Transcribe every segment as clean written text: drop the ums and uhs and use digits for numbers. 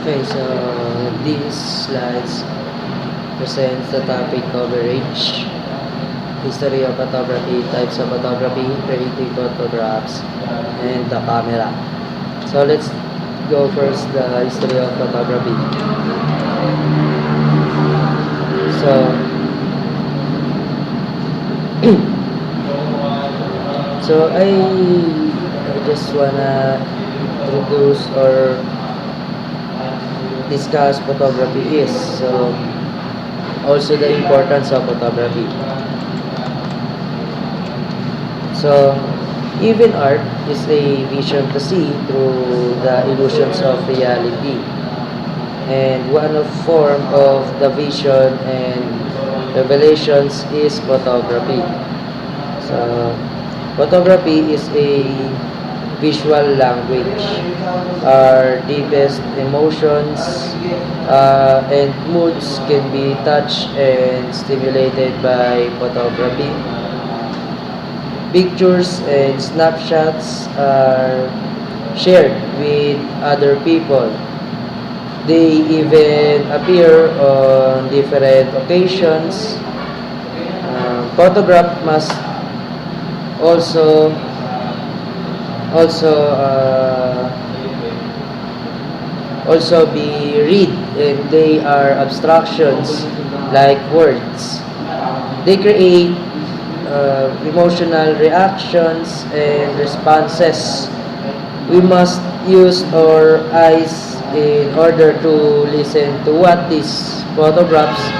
Okay, so these slides presents the topic coverage, history of photography, types of photography, creative photographs, and the camera. So let's go first the history of photography. So, so I just wanna introduce or discuss photography is. So also the importance of photography. So even art is a vision to see through the illusions of reality. And one of form of the vision and revelations is photography. So photography is a visual language. Our deepest emotions and moods can be touched and stimulated by photography. Pictures and snapshots are shared with other people. They even appear on different occasions. Photograph must also also uh, also be read, and they are abstractions like words. They create emotional reactions and responses. We must use our eyes in order to listen to what these photographs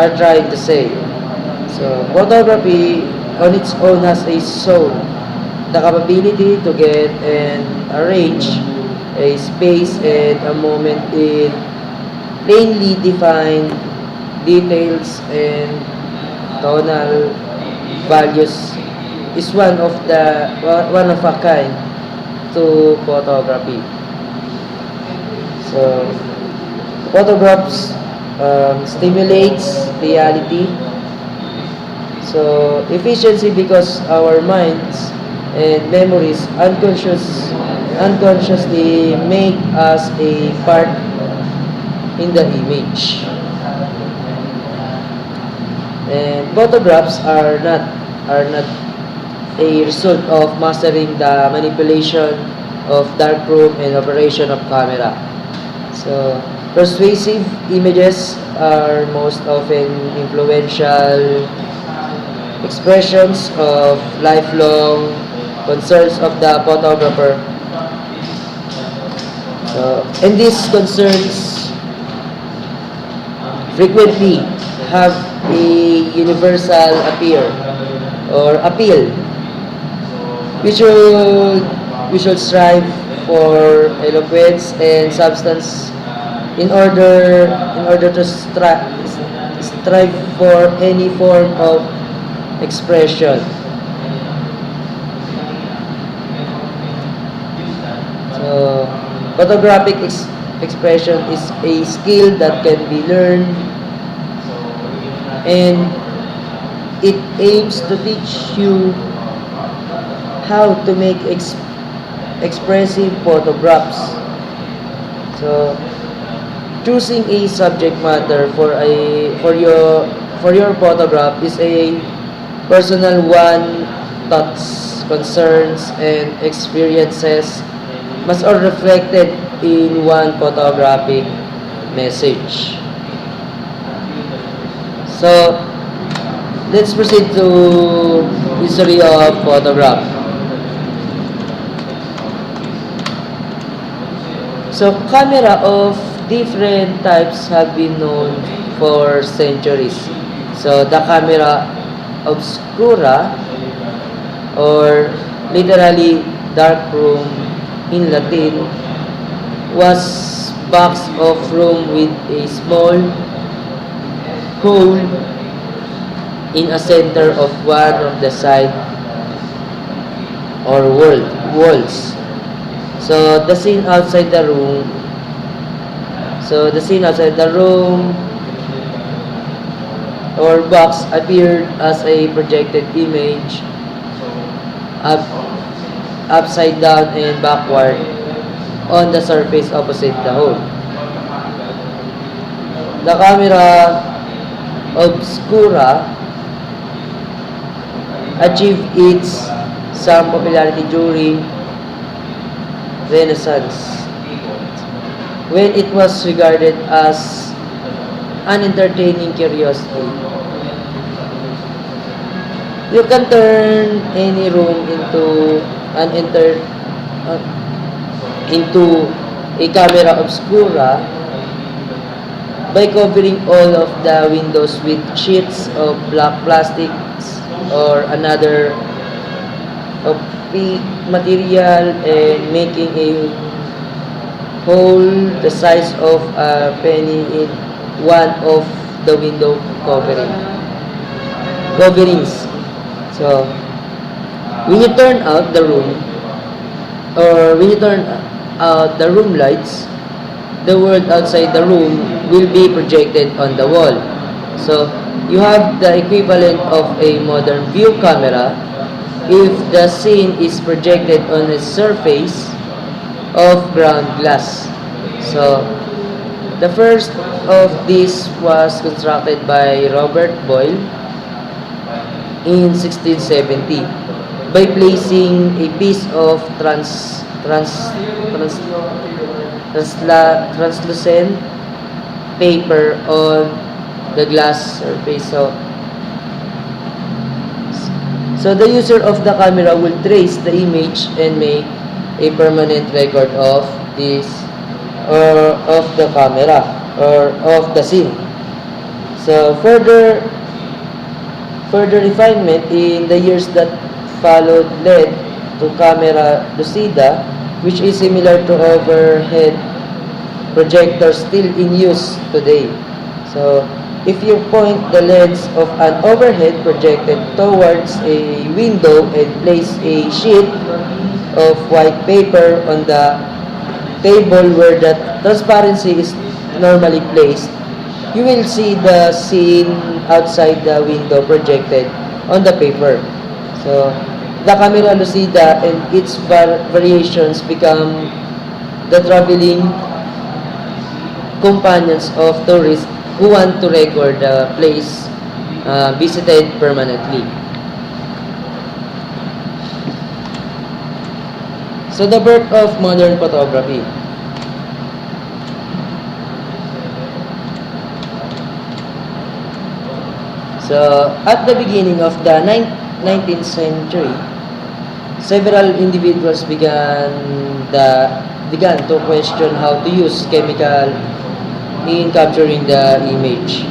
are trying to say. So photography on its own has a soul, the capability to get and arrange a space and a moment in plainly defined details and tonal values is one of a kind to photography. So photographs stimulates reality. So efficiency because our minds and memories unconsciously make us a part in the image. And photographs are not a result of mastering the manipulation of darkroom and operation of camera. So persuasive images are most often influential expressions of lifelong concerns of the photographer. And these concerns frequently have a universal appeal. We should strive for eloquence and substance in order to strive for any form of expression. So photographic expression is a skill that can be learned, and it aims to teach you how to make expressive photographs. So choosing a subject matter for your photograph is a personal one. Thoughts, concerns, and experiences must all reflected in one photographic message. So let's proceed to history of photograph. So camera of different types have been known for centuries. So the camera obscura, or literally dark room in Latin, was box of room with a small hole in a center of one of the side or walls. So the scene outside the room. So the scene outside the room or box appeared as a projected image up, upside down and backward on the surface opposite the hole. The camera obscura achieved its some popularity during Renaissance, when it was regarded as an entertaining curiosity. You can turn any room an uh, into a camera obscura by covering all of the windows with sheets of black plastics or another opaque material and making a hole the size of a penny in one of the window coverings. So when you turn out the room or when you turn out the room lights, the world outside the room will be projected on the wall. So you have the equivalent of a modern view camera if the scene is projected on a surface of ground glass. So the first of this was constructed by Robert Boyle in 1670 by placing a piece of translucent paper on the glass surface. So the user of the camera will trace the image and make a permanent record of this or of the camera or of the scene. So further refinement in the years that followed led to camera lucida, which is similar to overhead projectors still in use today. So if you point the lens of an overhead projector towards a window and place a sheet of white paper on the table where the transparency is normally placed, you will see the scene outside the window projected on the paper. So the camera lucida and its variations become the traveling companions of tourists who want to record the place visited permanently. So the birth of modern photography. So at the beginning of the 19th century, several individuals began to question how to use chemical in capturing the image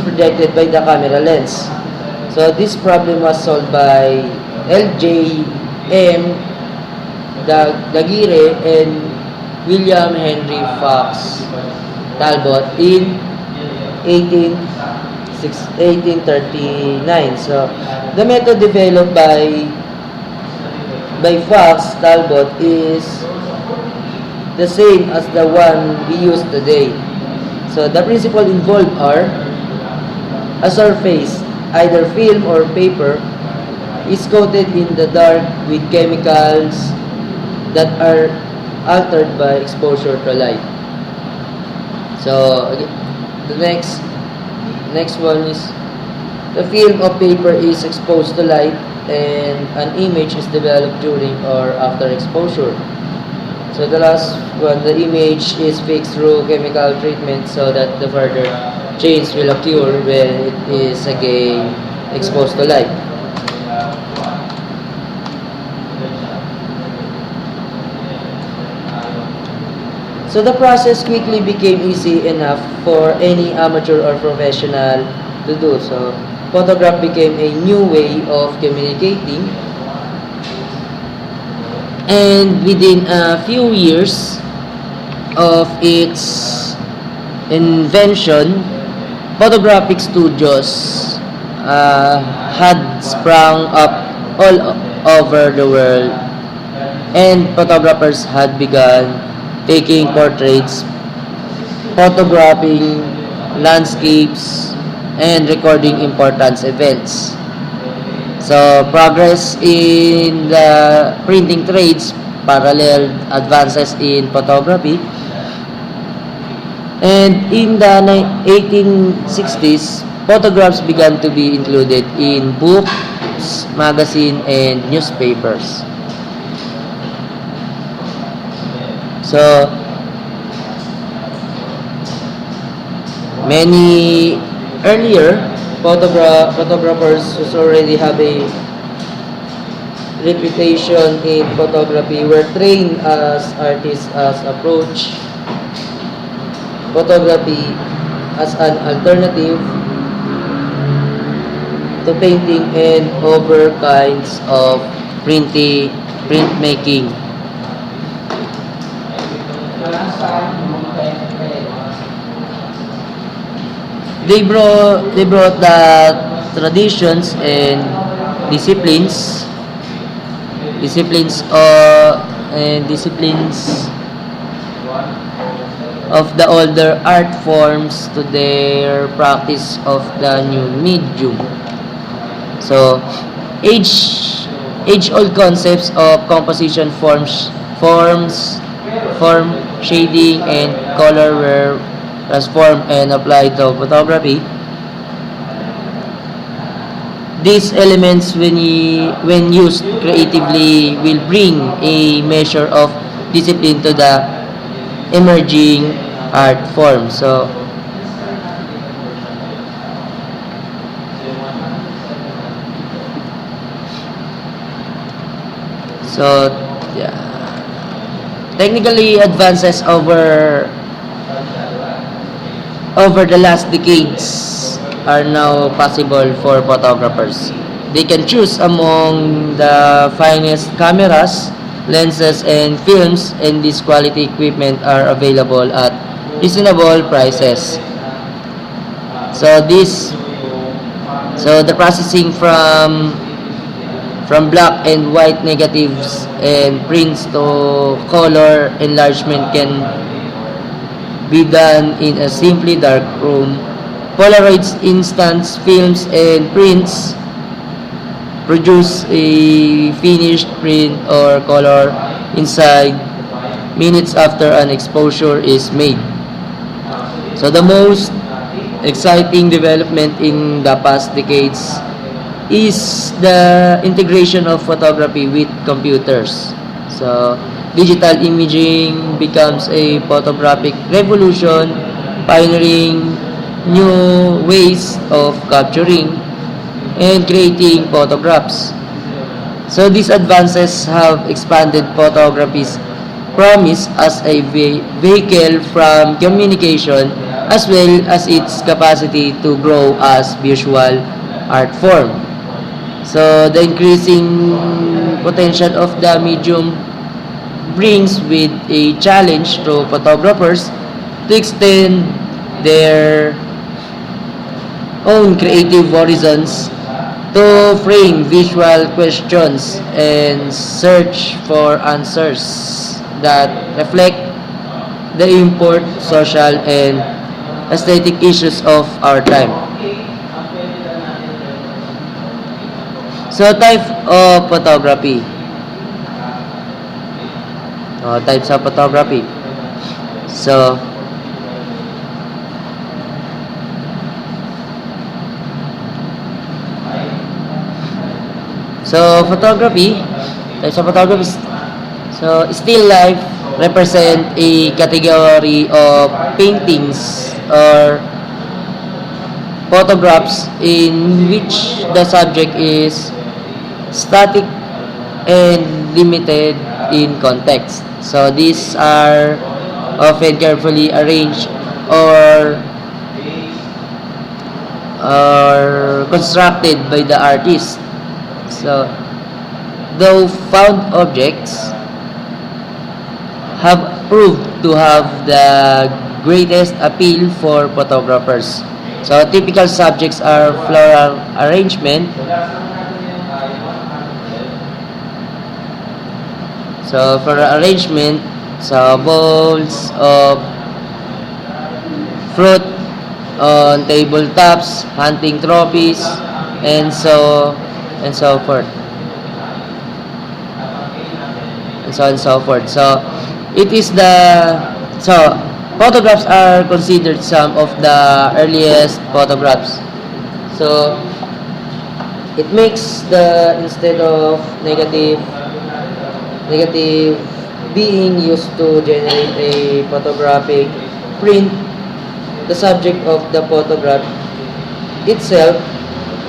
projected by the camera lens. So this problem was solved by L.J.M. Daguerre and William Henry Fox Talbot in 1839. So the method developed by Fox Talbot is the same as the one we use today. So the principles involved are a surface, either film or paper, is coated in the dark with chemicals that are altered by exposure to light. So the next one is the film of paper is exposed to light and an image is developed during or after exposure. So the last one, the image is fixed through chemical treatment so that the further change will occur when it is again exposed to light. So the process quickly became easy enough for any amateur or professional to do. So photograph became a new way of communicating, and within a few years of its invention, photographic studios had sprung up all over the world, and photographers had begun taking portraits, photographing landscapes, and recording important events. So progress in the printing trades paralleled advances in photography, And in the 1860s, photographs began to be included in books, magazine, and newspapers. So, many earlier photographers who already have a reputation in photography were trained as artists as approach photography as an alternative to painting and other kinds of printmaking. They brought the traditions and disciplines disciplines of the older art forms to their practice of the new medium. So, age-old concepts of composition form, shading, and color were transformed and applied to photography. These elements, when used creatively, will bring a measure of discipline to the emerging art form. So, yeah. Technically, advances over the last decades are now possible for photographers. They can choose among the finest cameras, lenses, and films, and this quality equipment are available at reasonable prices. So the processing from black and white negatives and prints to color enlargement can be done in a simply dark room. Polaroids, instance films, and prints produce a finished print or color inside minutes after an exposure is made. So the most exciting development in the past decades is the integration of photography with computers. So digital imaging becomes a photographic revolution, pioneering new ways of capturing and creating photographs. So these advances have expanded photography's promise as a vehicle from communication as well as its capacity to grow as visual art form. So the increasing potential of the medium brings with a challenge to photographers to extend their own creative horizons, to frame visual questions and search for answers that reflect the important social and aesthetic issues of our time. So type of photography. Types of photography. So photography, types of photography. So still life represent a category of paintings or photographs in which the subject is static and limited in context. So these are often carefully arranged or constructed by the artist. So though found objects have proved to have the greatest appeal for photographers. So typical subjects are floral arrangement. So floral arrangement sa bowls of fruit on tabletops, hunting trophies, and so forth. And so on and so forth. So it is the so Photographs are considered some of the earliest photographs. So it makes the instead of negative being used to generate a photographic print, the subject of the photograph itself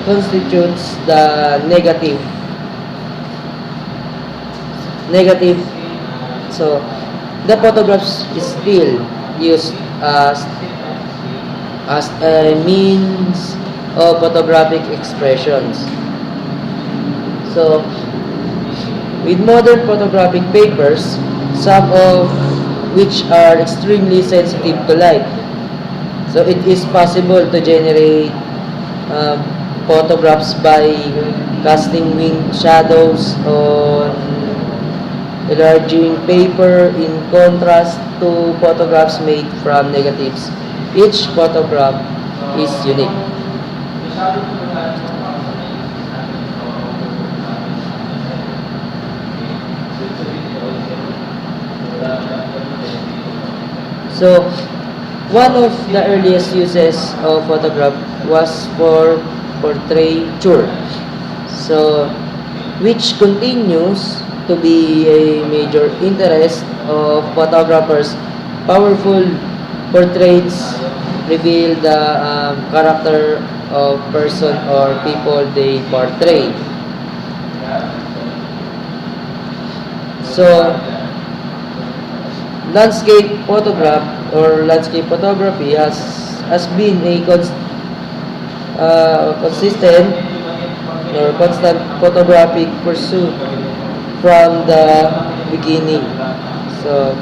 constitutes the negative. So the photographs is still used as a means of photographic expressions. So with modern photographic papers, some of which are extremely sensitive to light, so it is possible to generate um, photographs by casting wing shadows on enlarging paper in contrast to photographs made from negatives. Each photograph is unique. So, one of the earliest uses of photograph was for portraiture. So, which continues to be a major interest of photographers. Powerful portraits reveal the character of person or people they portray. So, landscape photograph or landscape photography has been a consistent or constant photographic pursuit from the beginning. So,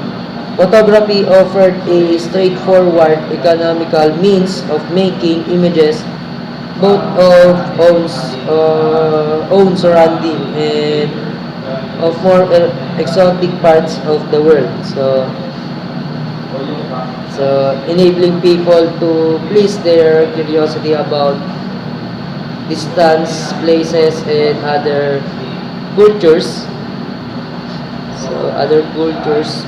photography offered a straightforward economical means of making images both of own surrounding and of more exotic parts of the world. So enabling people to please their curiosity about distance, places, and other cultures. So other cultures.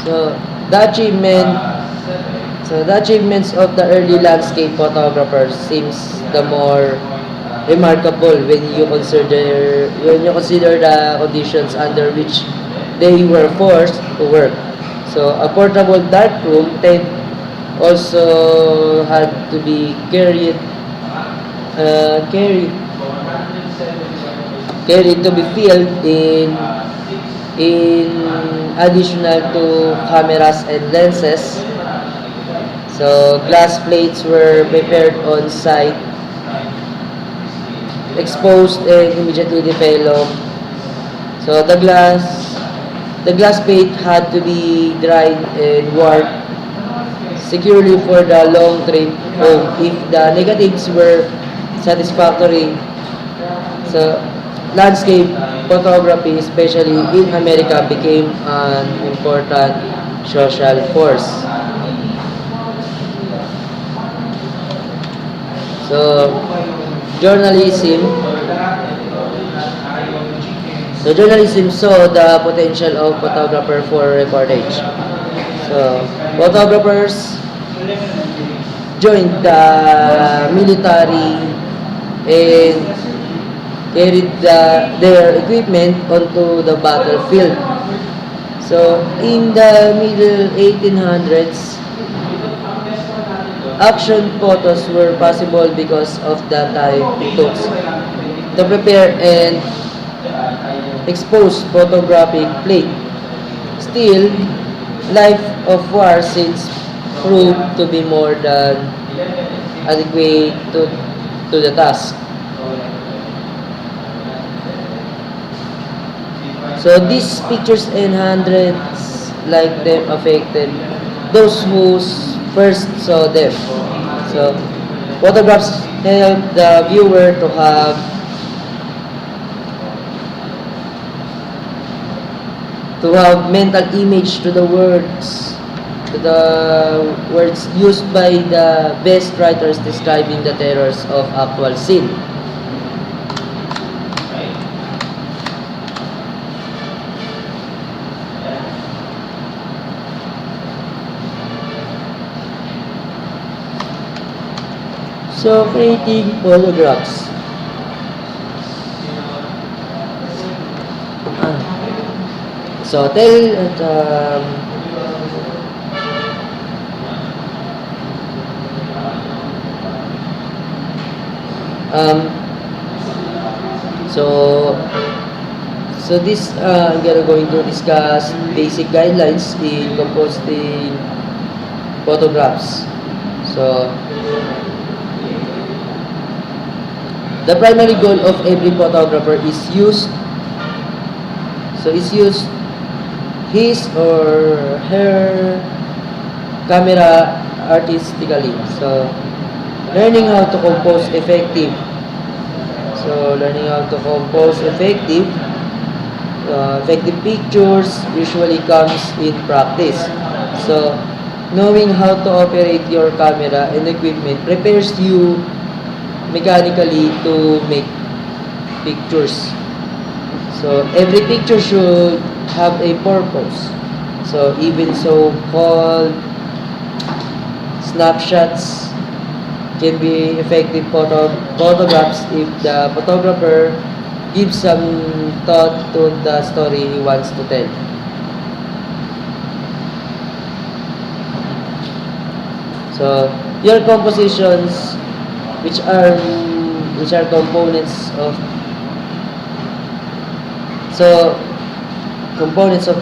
So the achievement the achievements of the early landscape photographers seems the more remarkable when you consider the conditions under which they were forced to work. So a portable darkroom tent also had to be uh, carried carried to be filled in additional to cameras and lenses. So glass plates were prepared on site, exposed and immediately developed. So the glass plate had to be dried and warped securely for the long trip home. If the negatives were satisfactory, so landscape photography, especially in America, became an important social force. So journalism journalism saw the potential of photographer for reportage. So photographers joined the military and carried their equipment onto the battlefield. So in the middle 1800s, action photos were possible because of the time it took to prepare and expose photographic plate. Still, life of war since proved to be more than adequate to the task. So these pictures and hundreds like them affected those who first saw them. So photographs help the viewer to have mental image to the words used by the best writers describing the terrors of actual scene. So, creating photographs. So, um, so, this I'm going to discuss basic guidelines in composting photographs. So, the primary goal of every photographer is use his or her camera artistically. So, learning how to compose effective. So, learning how to compose effective pictures usually comes in practice. So, knowing how to operate your camera and equipment prepares you mechanically to make pictures. So, every picture should have a purpose. So, even so-called snapshots can be effective photographs if the photographer gives some thought to the story he wants to tell. So, your compositions, which are components of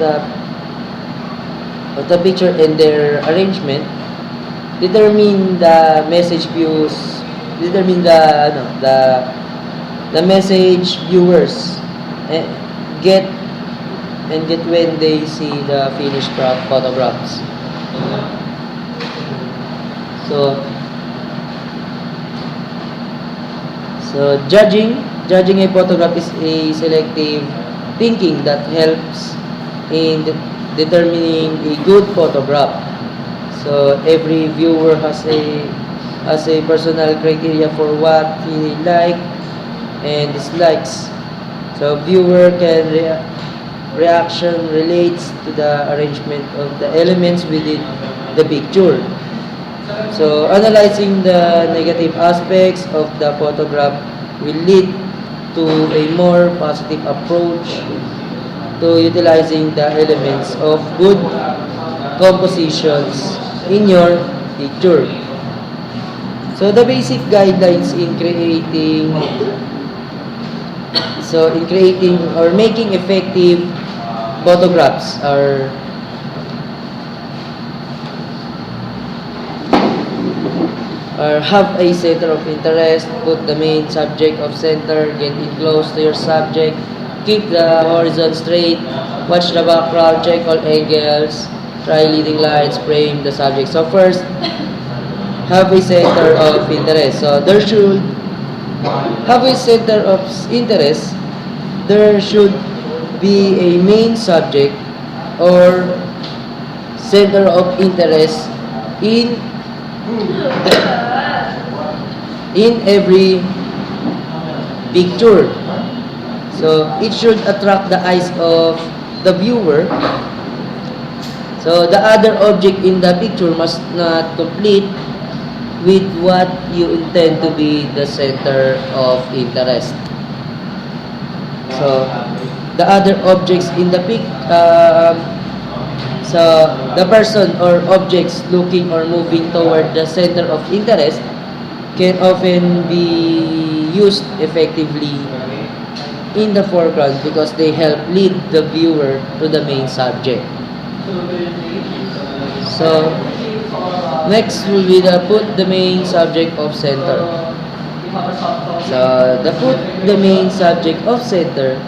the picture and their arrangement determine the message the message viewers get when they see the finished photographs. So judging a photograph is a selective thinking that helps in determining a good photograph. So every viewer has a personal criteria for what he like and dislikes. So viewer can reaction relates to the arrangement of the elements within the picture. So analyzing the negative aspects of the photograph will lead to a more positive approach to utilizing the elements of good compositions in your picture. So the basic guidelines in creating or making effective photographs are have a center of interest, put the main subject of center, get it close to your subject, keep the horizon straight, watch the background, check all angles, try leading lights, frame the subject. So first, have a center of interest. So there should have a center of interest. There should be a main subject or center of interest in every picture. So it should attract the eyes of the viewer. So the other object in the picture must not complete with what you intend to be the center of interest. So the other objects in the so the person or objects looking or moving toward the center of interest can often be used effectively in the foreground because they help lead the viewer to the main subject. So next will be the put the main subject of center. So the put the main subject of center,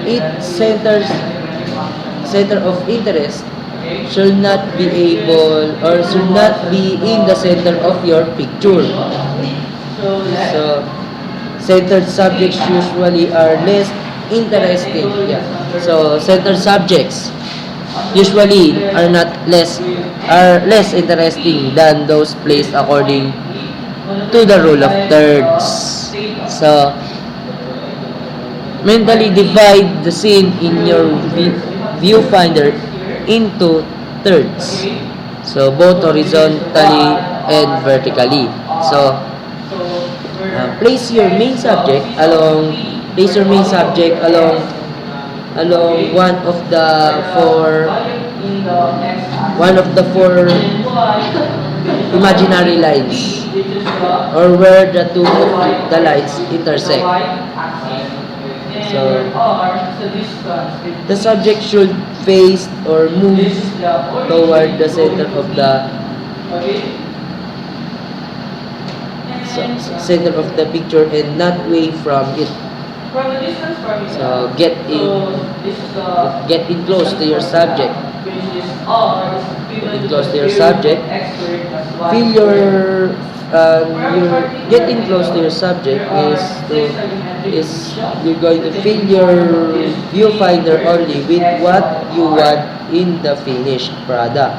it center of interest should not be able or should not be in the center of your picture. So centered subjects usually are less interesting. Yeah. So centered subjects usually are less interesting than those placed according to the rule of thirds. So mentally divide the scene in your viewfinder into thirds. So both horizontally and vertically. So, place your main subject along one of the four imaginary lines, or where the two of the lines intersect. So the subject should face or move toward the center of the picture and not away from it. So get in close to your subject. Feel your getting close to your subject is you're going to fill your viewfinder only with what you want in the finished product.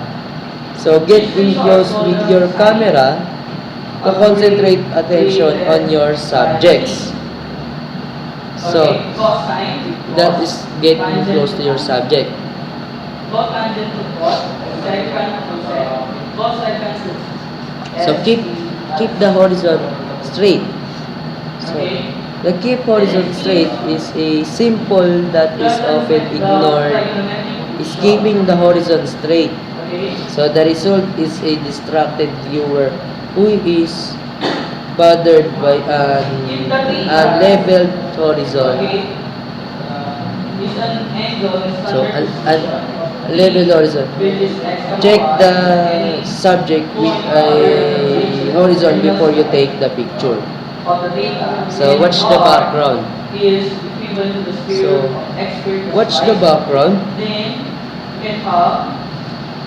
So get in close with your camera to concentrate attention on your subjects. So that is getting close to your subject. So keep the horizon straight. So the keep horizon straight is a symbol that is often ignored. Is keeping the horizon straight. So the result is a distracted viewer who is bothered by an leveled horizon. So level horizon. Check the subject with a horizon before you take the picture. So watch the background.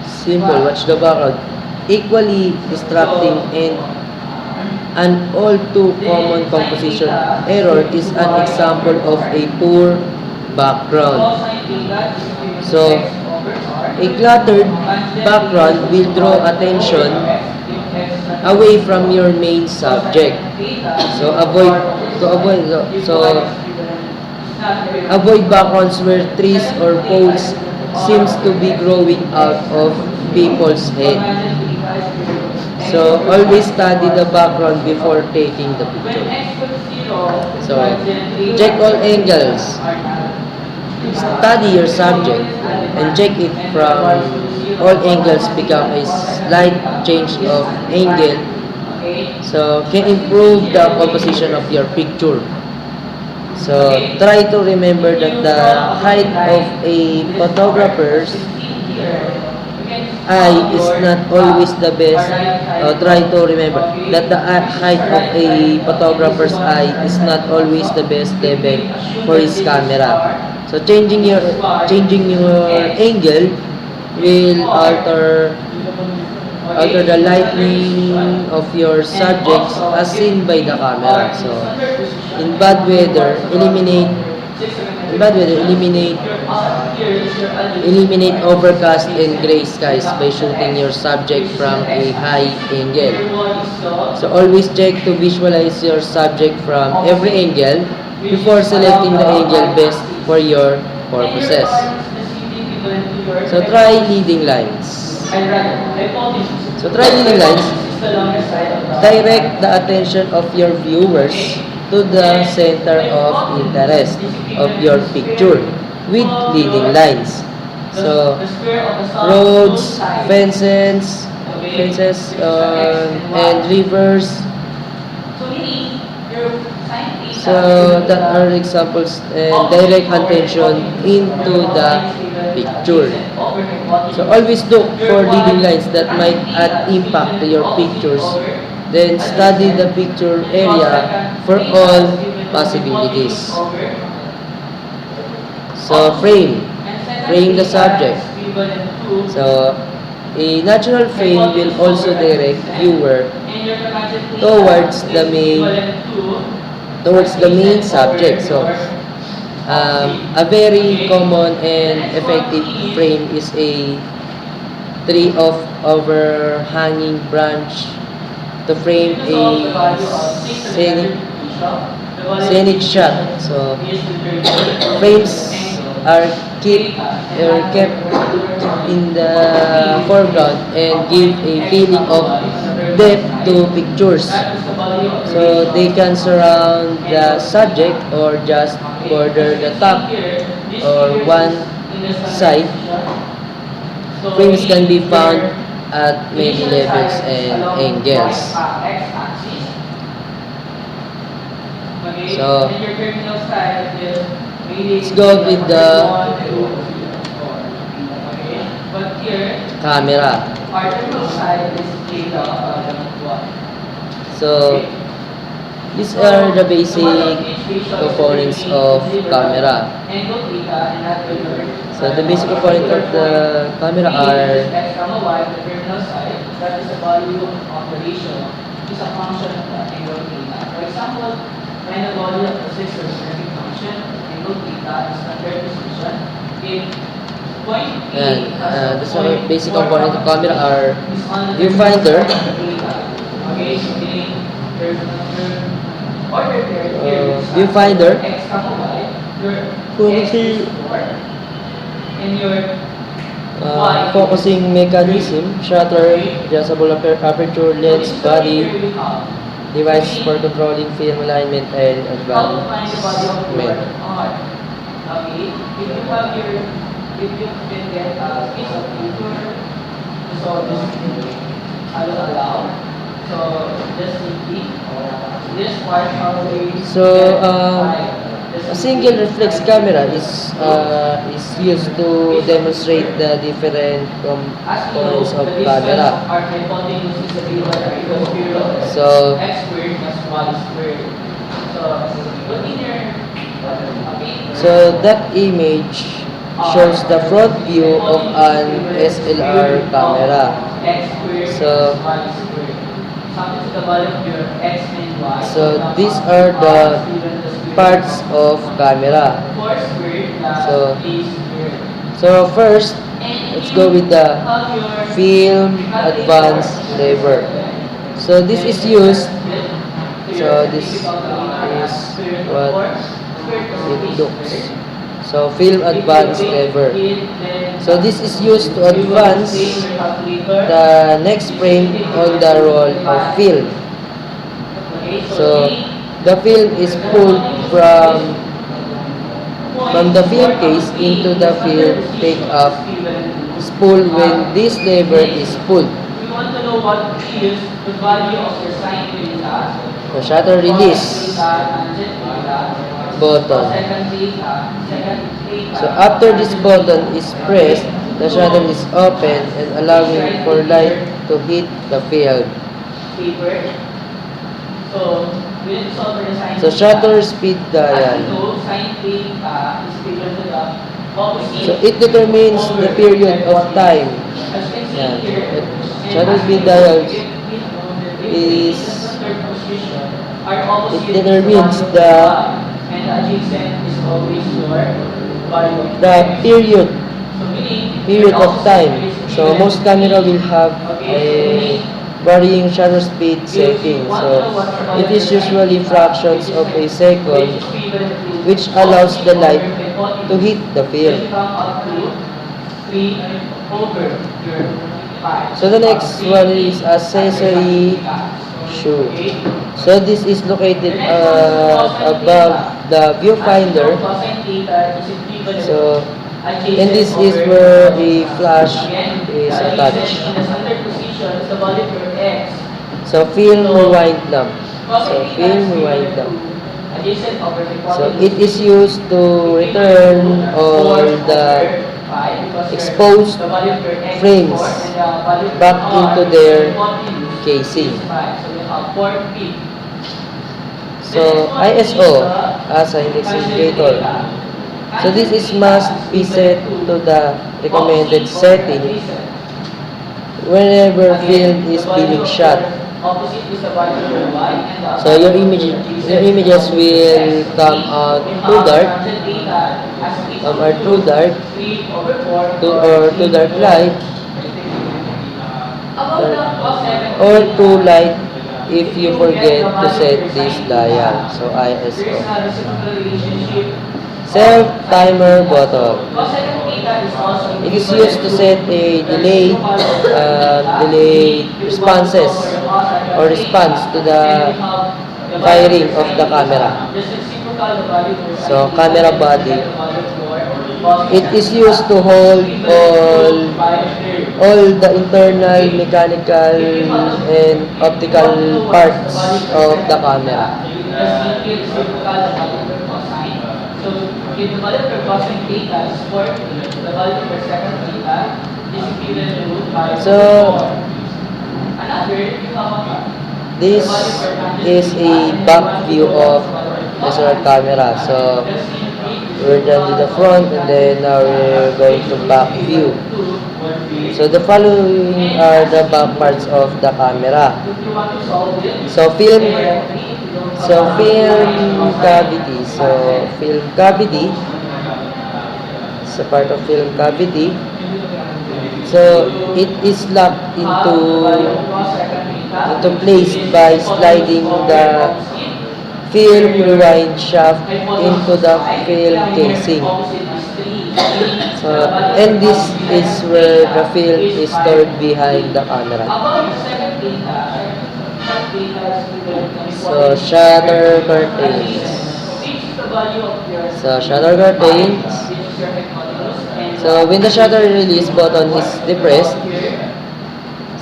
Simple. Watch the background. Equally distracting and an all too common composition error is an example of a poor background. So a cluttered background will draw attention away from your main subject. So avoid backgrounds where trees or poles seems to be growing out of people's head. So always study the background before taking the picture. So check all angles. Study your subject and check it from all angles. Become a slight change of angle, so can improve the composition of your picture. So try to remember that the height of a photographer's eye is not always the best. Try to remember that the height of a photographer's eye is not always the best level for his camera. So changing your angle will alter the lighting of your subjects as seen by the camera. So in bad weather, eliminate overcast and gray skies by shooting your subject from a high angle. So always check to visualize your subject from every angle before selecting the angle best for your purposes. So try leading lines. Direct the attention of your viewers to the center of interest of your picture with leading lines. So roads, fences, and rivers. So that are examples, and direct attention into the picture. So always look for leading lines that might add impact to your pictures. Then study the picture area for all possibilities. So frame the subject. So a natural frame will also direct viewer towards the main subject. So a very common and effective frame is a tree of overhanging branch to frame a scenic shot. So frames are kept in the foreground and give a feeling of depth to pictures. So they can surround the subject or just border the top or one side. Frames can be found at many levels and angles. So let's go with the camera. So these are the basic components of camera. So the basic components of the camera are that is the value of the ratio is a function of the angle theta. For example, when the value of the sixth arithmetic function angle theta is under position, if point A the basic component of camera are viewfinder, viewfinder, focusing mechanism, shutter, adjustable aperture, lens, body, device for controlling film alignment and advancement. Okay, if you can get a piece of paper, so this allow. So just simply this part of the a single reflex camera is used to demonstrate the different components of camera. So that image shows the front view of an SLR camera. So these are the parts of camera. So first, let's go with the film advance lever. So this is used. So this is what it looks. So film advance lever. So this is used to advance the next frame on the roll of film. So the film is pulled from the film case into the film take-up spool when this lever is pulled. We want to know what is the value of the sign theta. The shutter release button. So after this button is pressed, the shutter is open and allowing for light to hit the film. So shutter speed dial. So it determines the period of time. Shutter speed dial is it determines the period of time. So most camera will have a varying shutter speed setting. So it is usually fractions of a second, which allows the light to hit the film. So the next one is accessory shoe. So this is located above the viewfinder. So and this is where the flash is attached. So film rewind lamp. So it is used to return all the exposed frames back into their casing. So ISO as an indicator. So this must be set to the recommended setting whenever film is being shot. So your images will come out too dark, or too dark light, or too light if you forget to set this dial. So ISO. Self timer button. It is used to set a delayed responses or response to the firing of the camera. So, camera body. It is used to hold all the internal mechanical and optical parts of the camera. If the value per cosine theta is 40, the value per second theta is given by So, another, this is a back view of the camera. So, we're done with the front and then now we're going to back view. So, the following are the back parts of the camera. So, film cavity. So, film cavity is a part of film cavity. So, it is locked into place by sliding the film rewind shaft into the film casing. So, and this is where the film is stored behind the camera. So, shutter curtains. So, shutter curtains. So, when the shutter release button is depressed,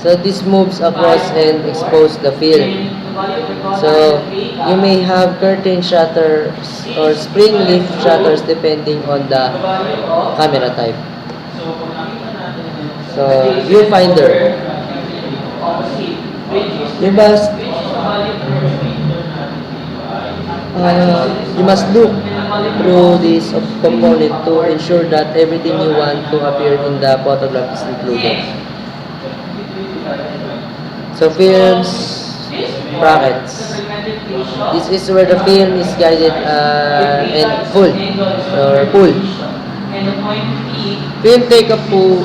so this moves across and exposes the film. So, you may have curtain shutters or spring lift shutters depending on the camera type. So, viewfinder. You must look through this component to ensure that everything you want to appear in the photograph is included. So, films brackets. This is where the film is guided and pulled or pulled. Film take a spool.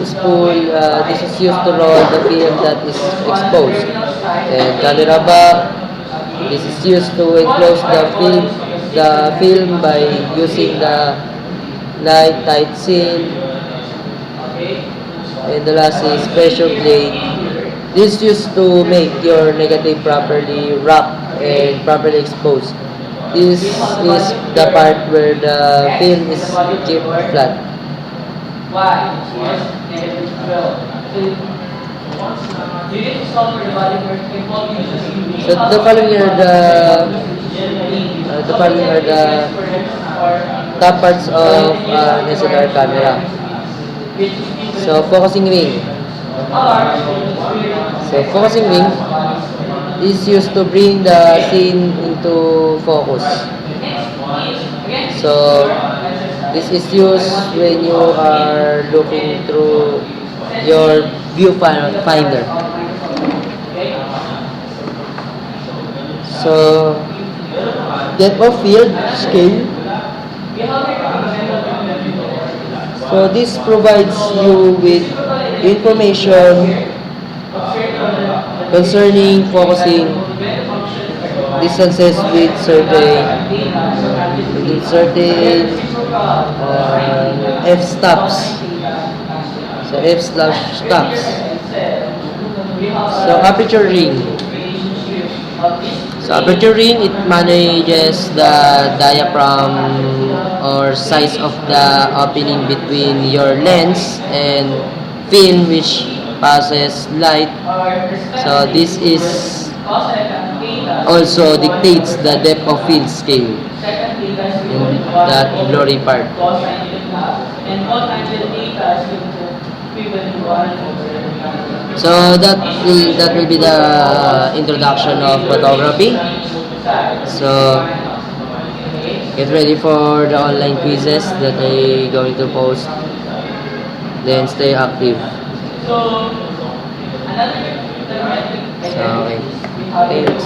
This is used to roll the film that is exposed. And camera back. This is used to enclose the film by using the light tight seal. And the last is pressure plate. This is used to make your negative properly wrapped and properly exposed. This is the part where the film is kept flat. So the following are the top parts of an SLR camera. So focusing ring. So focusing ring is used to bring the scene into focus. So this is used when you are looking through your viewfinder. So depth of field scale. So this provides you with information concerning focusing distances with certain f-stops. So f/stops. So aperture ring. So aperture ring, it manages the diaphragm or size of the opening between your lens and film which passes light. So this is also dictates the depth of field scale in that blurry part. So that will be the introduction of photography. So get ready for the online quizzes that I going to post. Then stay active. So okay. Thanks.